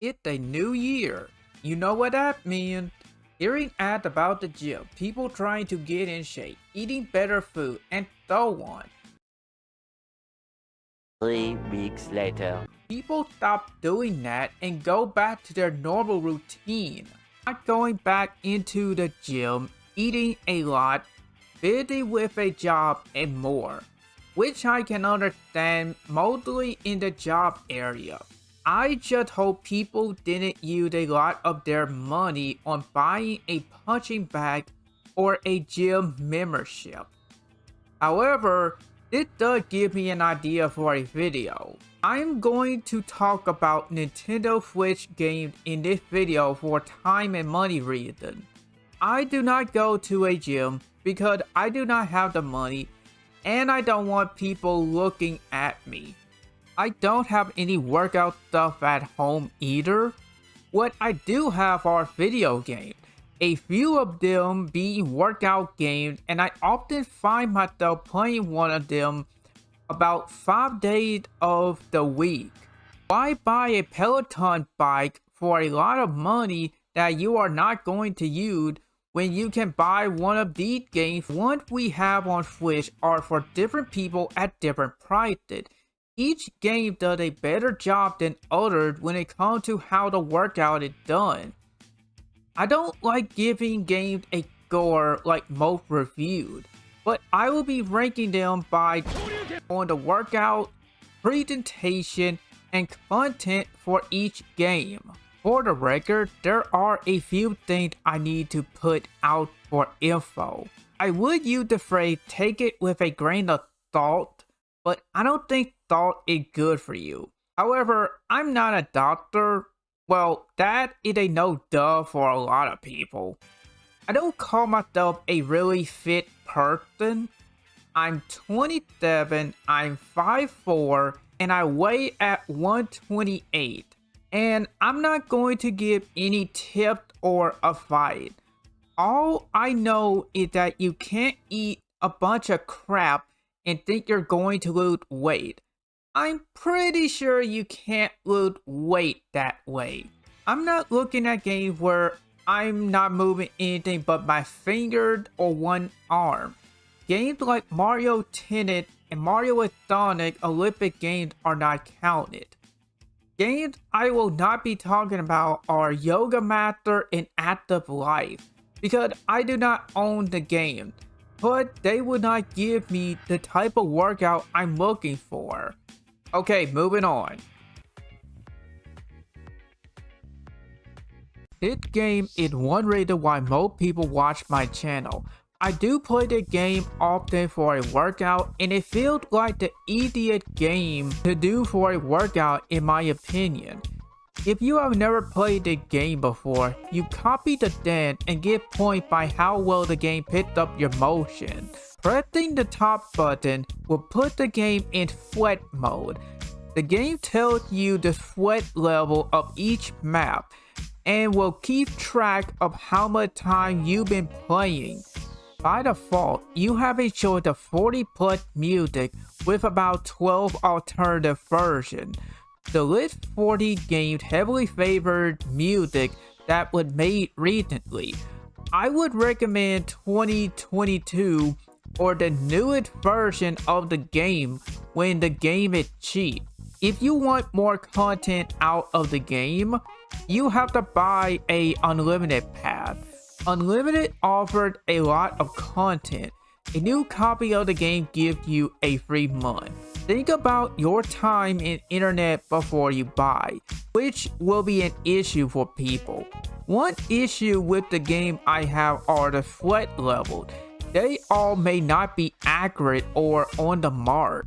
It's a new year. You know what that means? Hearing ads about the gym, people trying to get in shape, eating better food, and so on. 3 weeks later. People stop doing that and go back to their normal routine. Not going back into the gym, eating a lot, busy with a job, and more. Which I can understand mostly in the job area. I just hope people didn't use a lot of their money on buying a punching bag or a gym membership. However, this does give me an idea for a video. I'm going to talk about Nintendo Switch games in this video for time and money reasons. I do not go to a gym because I do not have the money and I don't want people looking at me. I don't have any workout stuff at home either. What I do have are video games. A few of them being workout games, and I often find myself playing one of them about 5 days of the week. Why buy a Peloton bike for a lot of money that you are not going to use when you can buy one of these games? Ones we have on Switch are for different people at different prices. Each game does a better job than others when it comes to how the workout is done. I don't like giving games a score like most reviews, but I will be ranking them by on the workout, presentation, and content for each game. For the record, there are a few things I need to put out for info. I would use the phrase take it with a grain of salt, but I don't think salt is good for you. However, I'm not a doctor. Well, that is a no-duh for a lot of people. I don't call myself a really fit person. I'm 27, I'm 5'4", and I weigh at 128. And I'm not going to give any tips or advice. All I know is that you can't eat a bunch of crap and think you're going to lose weight. I'm pretty sure you can't lose weight that way. I'm not looking at games where I'm not moving anything but my finger or one arm. Games like Mario Tennis and Mario with Sonic Olympic games are not counted. Games I will not be talking about are Yoga Master and Active Life because I do not own the game, but they would not give me the type of workout I'm looking for. Okay, moving on. This game is one reason why most people watch my channel. I do play the game often for a workout and it feels like the easiest game to do for a workout in my opinion. If you have never played the game before, you copy the dance and get points by how well the game picked up your motion. Pressing the top button will put the game in sweat mode. The game tells you the sweat level of each map and will keep track of how much time you've been playing. By default, you have a choice of 40 plus music with about 12 alternative versions. The list 40 games heavily favored music that was made recently. I would recommend 2022 or the newest version of the game when the game is cheap. If you want more content out of the game, you have to buy a unlimited pass. Unlimited offered a lot of content. A new copy of the game gives you a free month. Think about your time in internet before you buy, which will be an issue for people. One issue with the game I have are the sweat levels. They all may not be accurate or on the mark.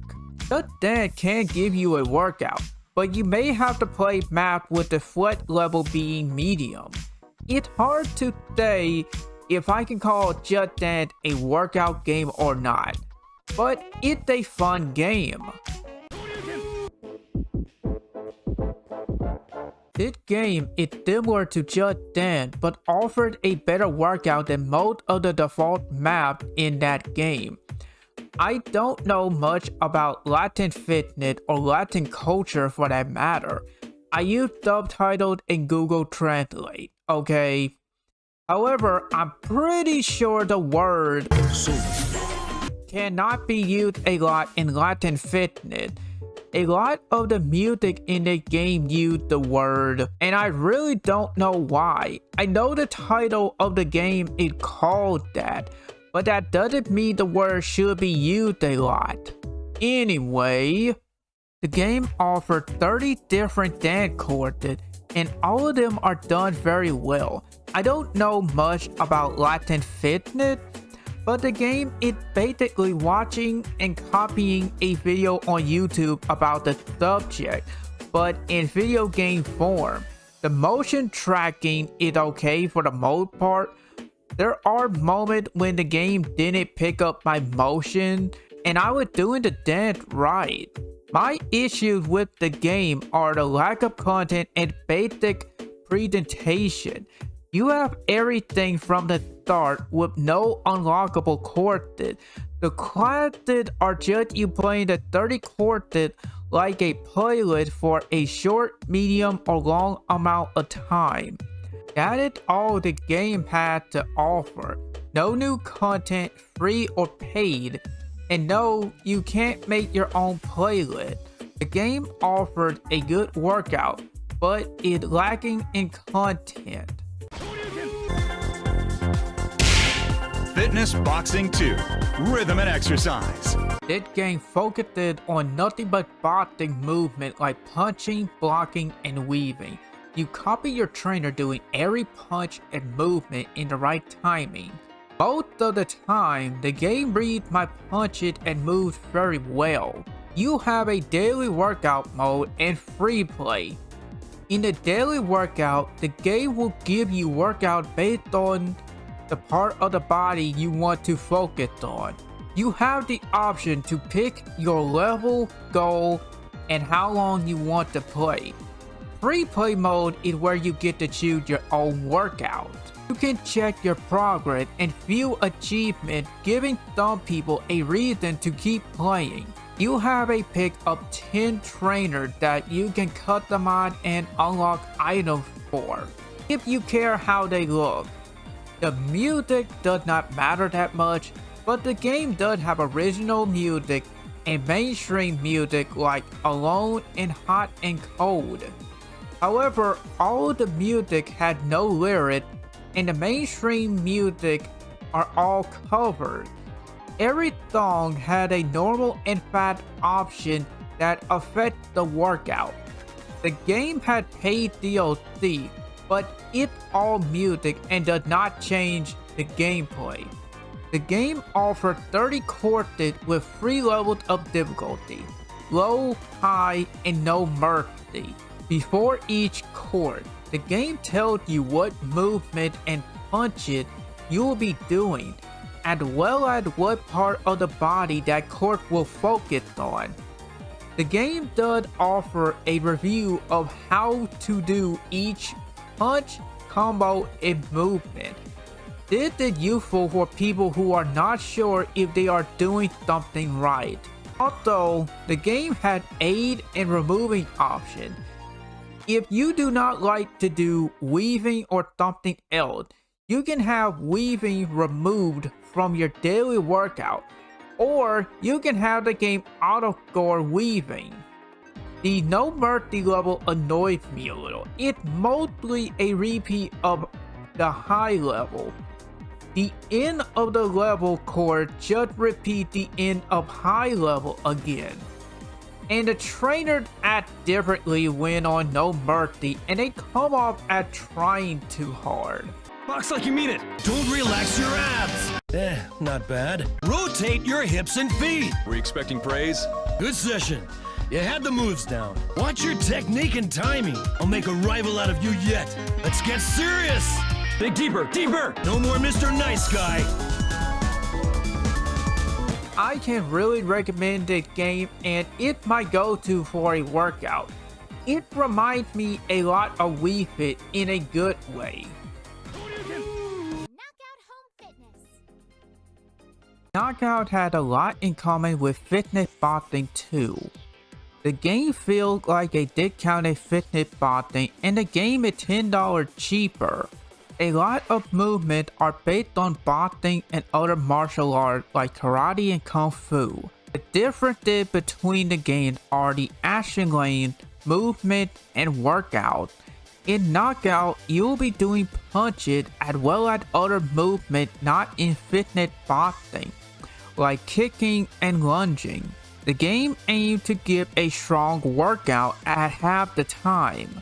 Just that can give you a workout, but you may have to play math with the sweat level being medium. It's hard to say if I can call Just Dance a workout game or not, but it's a fun game. This game is similar to Just Dance but offered a better workout than most of the default maps in that game. I don't know much about Latin fitness or Latin culture for that matter. I use subtitled in Google Translate, okay? However, I'm pretty sure the word cannot be used a lot in Latin Fitness. A lot of the music in the game used the word, and I really don't know why. I know the title of the game is called that, but that doesn't mean the word should be used a lot. Anyway, the game offered 30 different dance courses, and all of them are done very well. I don't know much about Latin Fitness, but the game is basically watching and copying a video on YouTube about the subject, but in video game form. The motion tracking is okay for the most part. There are moments when the game didn't pick up my motion, and I was doing the dance right. My issues with the game are the lack of content and basic presentation. You have everything from the start with no unlockable courses. The classes are just you playing the 30 courses like a playlist for a short, medium, or long amount of time. That is all the game had to offer. No new content, free or paid. And no, you can't make your own playlist. The game offered a good workout, but is lacking in content. Fitness Boxing 2, Rhythm and Exercise. This game focused on nothing but boxing movement like punching, blocking, and weaving. You copy your trainer doing every punch and movement in the right timing. Most of the time, the game reads my punches and moves very well. You have a daily workout mode and free play. In the daily workout, the game will give you workout based on the part of the body you want to focus on. You have the option to pick your level, goal, and how long you want to play. Free play mode is where you get to choose your own workout. You can check your progress and view achievement, giving some people a reason to keep playing. You have a pick of 10 trainers that you can customize and unlock items for, if you care how they look. The music does not matter that much, but the game does have original music and mainstream music like Alone and Hot and Cold. However, all the music had no lyrics, and the mainstream music are all covered. Every song had a normal and fast option that affects the workout. The game had paid DLC, but it's all music and does not change the gameplay. The game offered 30 courses with 3 levels of difficulty: low, high, and no mercy. Before each course, the game tells you what movement and punches you will be doing, as well as what part of the body that course will focus on. The game does offer a review of how to do each punch, combo, and movement. This is useful for people who are not sure if they are doing something right. Also, the game had aid and removing options. If you do not like to do weaving or something else, you can have weaving removed from your daily workout, or you can have the game auto-score weaving. The no mercy level annoys me a little. It's mostly a repeat of the high level. The end of the level core just repeat the end of high level again. And the trainers act differently when on no mercy, and they come off as trying too hard. Box like you mean it. Don't relax your abs. Not bad. Rotate your hips and feet. Were you expecting praise? Good session. You had the moves down. Watch your technique and timing. I'll make a rival out of you yet. Let's get serious. Think deeper, deeper! No more Mr. Nice Guy. I can really recommend this game, and it's my go-to for a workout. It reminds me a lot of Wii Fit in a good way. Knockout Home Fitness. Knockout had a lot in common with Fitness Boxing 2. The game feels like a discounted fitness botting and the game is $10 cheaper. A lot of movements are based on boxing and other martial arts like karate and kung fu. The differences between the games are the action lane, movement, and workout. In Knockout, you'll be doing punches as well as other movements not in fitness boxing, like kicking and lunging. The game aims to give a strong workout at half the time.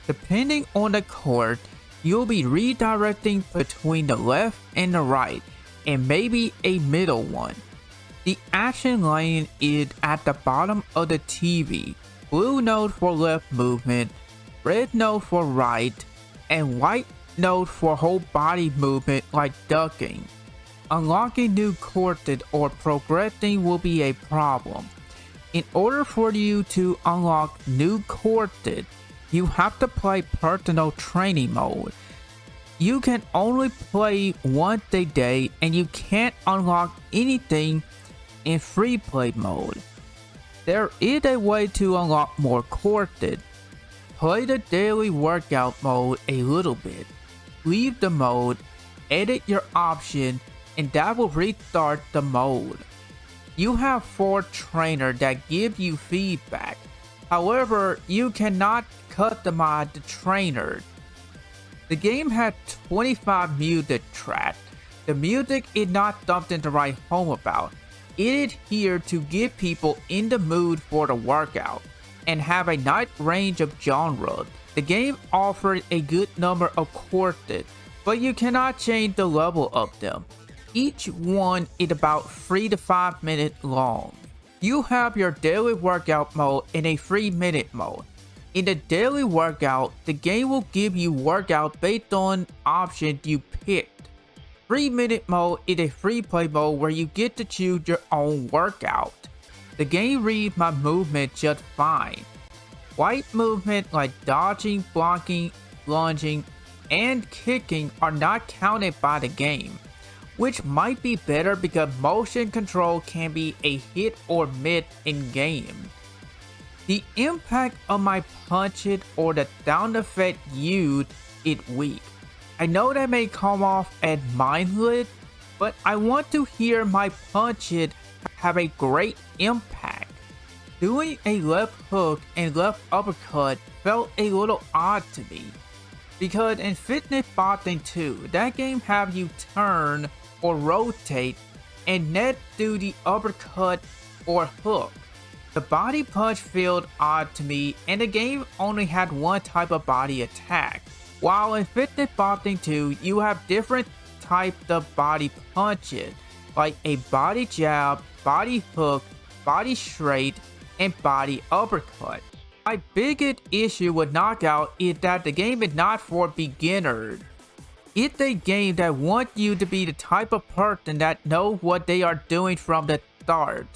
Depending on the court, you'll be redirecting between the left and the right, and maybe a middle one. The action lane is at the bottom of the TV. Blue node for left movement, red node for right, and white node for whole body movement like ducking. Unlocking new courses or progressing will be a problem. In order for you to unlock new courses, you have to play personal training mode. You can only play once a day and you can't unlock anything in free play mode. There is a way to unlock more courses. Play the daily workout mode a little bit. Leave the mode, edit your option, and that will restart the mode. You have 4 trainers that give you feedback. However, you cannot customize the trainers. The game has 25 music tracks. The music is not something to write home about. It is here to get people in the mood for the workout and have a nice range of genres. The game offers a good number of courses, but you cannot change the level of them. Each one is about 3 to 5 minutes long. You have your daily workout mode and a 3-minute mode. In the daily workout, the game will give you workout based on options you picked. 3-minute mode is a free play mode where you get to choose your own workout. The game reads my movement just fine. White movement like dodging, blocking, lunging, and kicking are not counted by the game, which might be better because motion control can be a hit or miss in game. The impact of my punches or the sound effect used is weak. I know that may come off as mindless, but I want to hear my punches have a great impact. Doing a left hook and left uppercut felt a little odd to me, because in Fitness Boxing 2, that game have you turn or rotate and net do the uppercut or hook. The body punch felt odd to me, and the game only had one type of body attack. While in Fitness Boxing 2, you have different types of body punches, like a body jab, body hook, body straight, and body uppercut. My biggest issue with Knockout is that the game is not for beginners. It's a game that wants you to be the type of person that knows what they are doing from the start.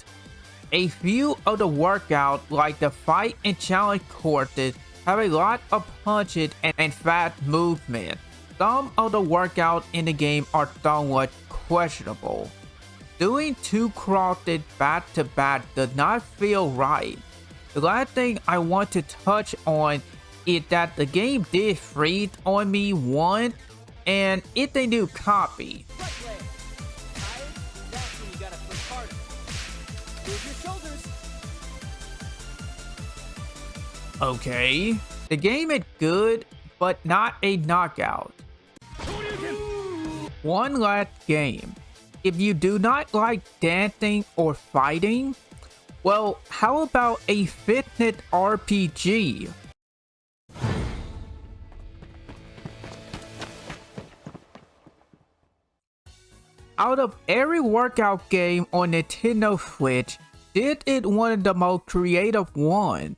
A few of the workouts, like the fight and challenge courses, have a lot of punches and fast movement. Some of the workouts in the game are somewhat questionable. Doing 2 crosses back to back does not feel right. The last thing I want to touch on is that the game did freeze on me once, and it's a new copy. Okay, the game is good, but not a knockout. One last game. If you do not like dancing or fighting, well, how about a fitness RPG? Out of every workout game on Nintendo Switch, this is one of the most creative ones.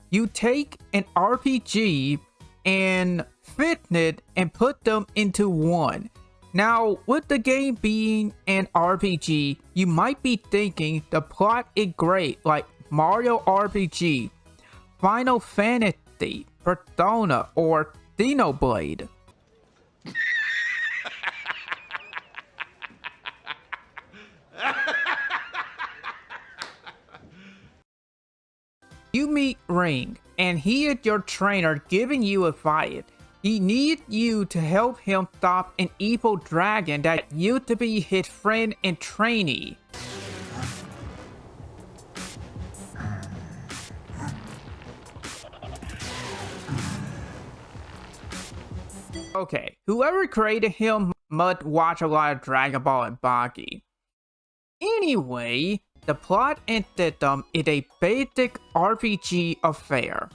You take an RPG and fitness and put them into one. Now, with the game being an RPG, you might be thinking the plot is great, like Mario RPG, Final Fantasy, Persona, or Xenoblade. you meet Ring, and he is your trainer giving you a fight. He needs you to help him stop an evil dragon that used to be his friend and trainee. Okay, whoever created him must watch a lot of Dragon Ball and Baki. Anyway, the plot and system is a basic RPG affair.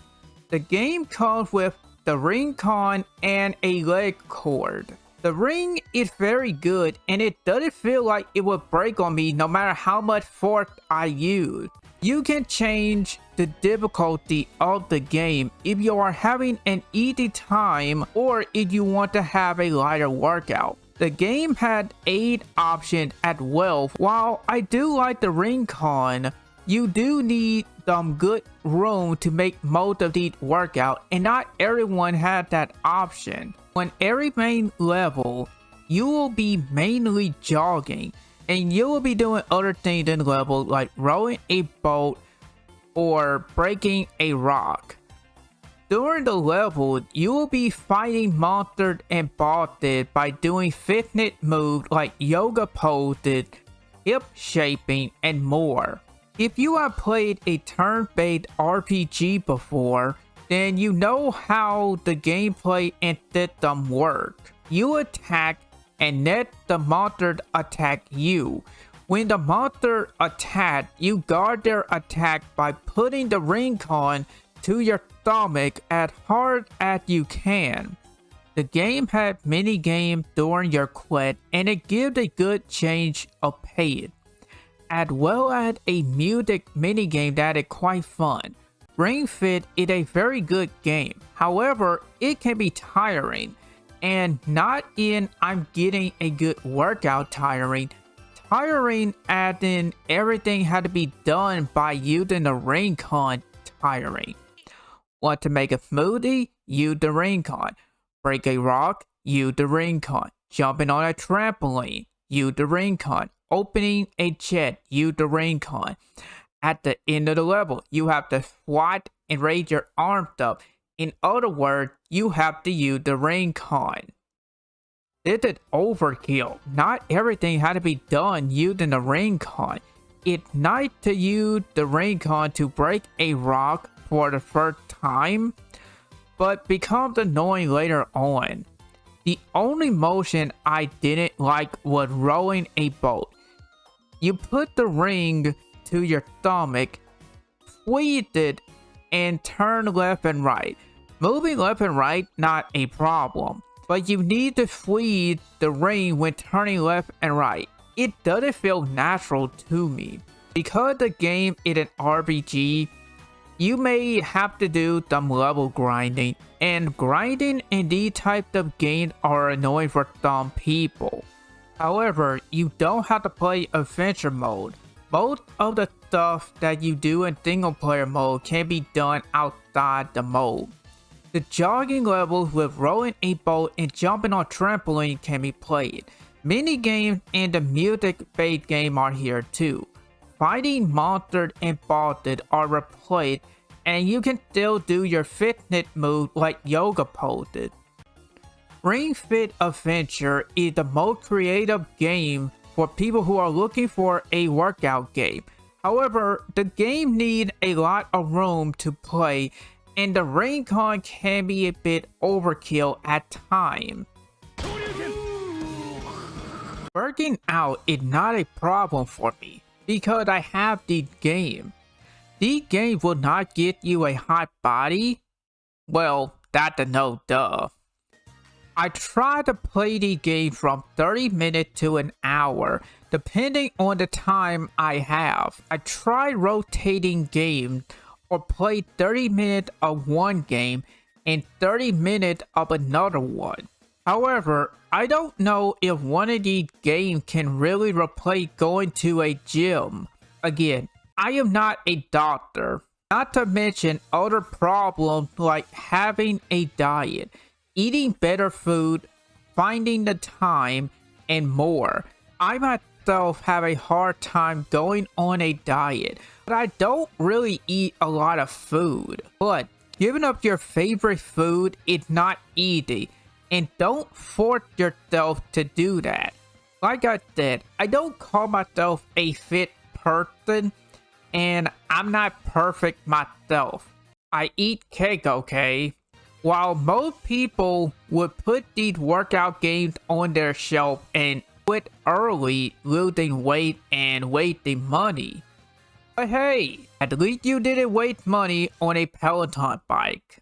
The game comes with the ring con and a leg cord. The ring is very good and it doesn't feel like it will break on me no matter how much force I use. You can change the difficulty of the game if you are having an easy time or if you want to have a lighter workout. The game had 8 options as well. While I do like the ring con, you do need some good room to make most of these workouts, and not everyone has that option. On every main level, you will be mainly jogging, and you will be doing other things in the level like rowing a boat or breaking a rock. During the level, you will be fighting monsters and bosses by doing fitness moves like yoga poses, hip shaping, and more. If you have played a turn-based RPG before, then you know how the gameplay and system work. You attack and let the monster attack you. When the monster attacks, you guard their attack by putting the ring con to your stomach as hard as you can. The game has mini games during your quest and it gives a good change of pace, as well as a music minigame that is quite fun. Ring Fit is a very good game, however, it can be tiring, and not in I'm getting a good workout tiring as in everything had to be done by using the ring con tiring. Want to make a smoothie? Use the ring con. Break a rock? Use the ring con. Jumping on a trampoline? Use the ring con. Opening a chest? Use the ring con. At the end of the level, you have to squat and raise your arms up. In other words, you have to use the ring con. This is overkill. Not everything had to be done using the ring con. It's nice to use the ring con to break a rock for the first time, but becomes annoying later on. The only motion I didn't like was rowing a boat. You put the ring to your stomach, squeeze it, and turn left and right. Moving left and right, not a problem, but you need to squeeze the ring when turning left and right. It doesn't feel natural to me. Because the game is an RPG, you may have to do some level grinding, and grinding in these types of games are annoying for some people. However, you don't have to play adventure mode. Most of the stuff that you do in single player mode can be done outside the mode. The jogging levels with rowing a boat and jumping on trampoline can be played. Mini games and the music based game are here too. Fighting monsters and bosses are replaced, and you can still do your fitness moves like yoga poses. Ring Fit Adventure is the most creative game for people who are looking for a workout game. However, the game needs a lot of room to play, and the ring con can be a bit overkill at times. Working out is not a problem for me because I have the game. The game will not get you a hot body? Well, that's a no duh. I try to play the game from 30 minutes to an hour, depending on the time I have. I try rotating games or play 30 minutes of one game and 30 minutes of another one. However, I don't know if one of these games can really replace going to a gym. Again, I am not a doctor, not to mention other problems like having a diet, eating better food, finding the time, and more. I'm at myself have a hard time going on a diet, but I don't really eat a lot of food. But giving up your favorite food is not easy, and don't force yourself to do that. Like I said, I don't call myself a fit person, and I'm not perfect myself. I eat cake, okay? While most people would put these workout games on their shelf and quit early, losing weight and wasting money. But hey, at least you didn't waste money on a Peloton bike.